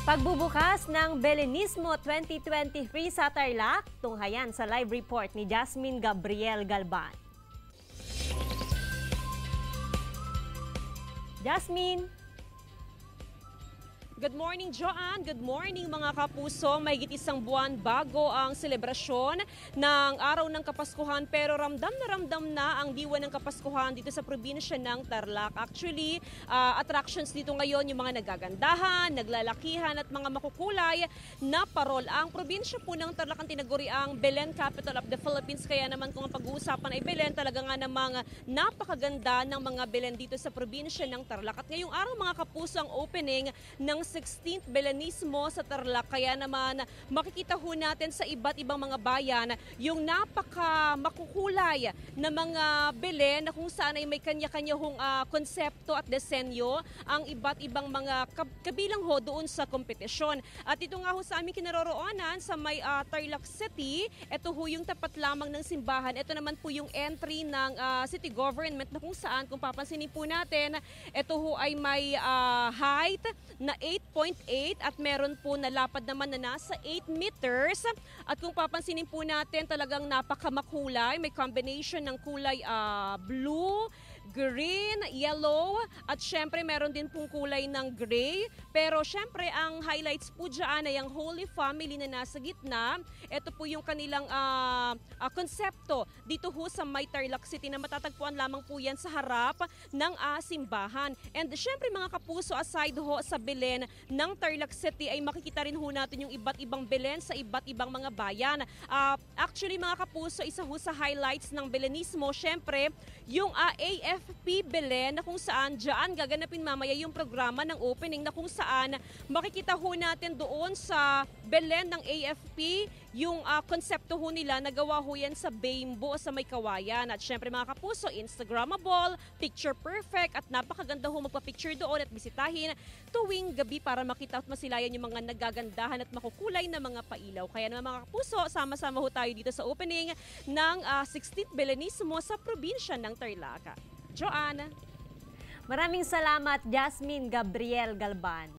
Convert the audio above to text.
Pagbubukas ng Belenismo 2023 sa Tarlac, tunghayan sa live report ni Jasmine Gabriel Galban. Jasmine! Good morning, Joanne. Good morning, mga kapuso. Mahigit isang buwan bago ang selebrasyon ng Araw ng Kapaskuhan, pero ramdam na ang diwa ng Kapaskuhan dito sa probinsya ng Tarlac. Actually, attractions dito ngayon yung mga nagagandahan, naglalakihan at mga makukulay na parol. Ang probinsya po ng Tarlac ang tinaguri ang Belen Capital of the Philippines. Kaya naman kung ang pag-uusapan ay Belen, talaga nga namang napakaganda ng mga Belen dito sa probinsya ng Tarlac. At ngayong araw, mga kapuso, ang opening ng 16th Belenismo sa Tarlac. Kaya naman makikita ho natin sa iba't ibang mga bayan yung napaka makukulay na mga Belen na kung saan ay may kanya-kanya hong konsepto at disenyo ang iba't ibang mga kabilang ho doon sa kompetisyon. At ito nga ho sa aming kinaroroonan sa may Tarlac City, ito ho yung tapat lamang ng simbahan. Ito naman po yung entry ng city government na kung saan, kung papansinin po natin, ito ho ay may height na 8.8 at meron po na lapad naman na nasa 8 meters. At kung papansinin po natin, talagang napakamakulay. May combination ng kulay blue, green, yellow, at syempre meron din pong kulay ng gray. Pero syempre ang highlights po dyan ay ang Holy Family na nasa gitna. Ito po yung kanilang konsepto dito ho sa may Tarlac City na matatagpuan lamang po yan sa harap ng simbahan. And syempre mga kapuso, aside ho sa Belen ng Tarlac City ay makikita rin ho natin yung iba't ibang Belen sa iba't ibang mga bayan. Actually mga kapuso, isa ho sa highlights ng Belenismo, syempre yung AFP Belen na kung saan dyan gaganapin mamaya yung programa ng opening na kung saan makikita ho natin doon sa Belen ng AFP yung konsepto ho nila, nagawa ho yan sa Bimbo sa may Kawayan. At syempre mga kapuso, Instagrammable, picture perfect at napakaganda ho magpa-picture doon at bisitahin tuwing gabi para makita at masilayan yung mga nagagandahan at makukulay na mga pailaw. Kaya naman mga kapuso, sama-sama ho tayo dito sa opening ng 16th Belenismo sa probinsya ng Tarlac. Joanne. Maraming salamat, Jasmine Gabriel Galban.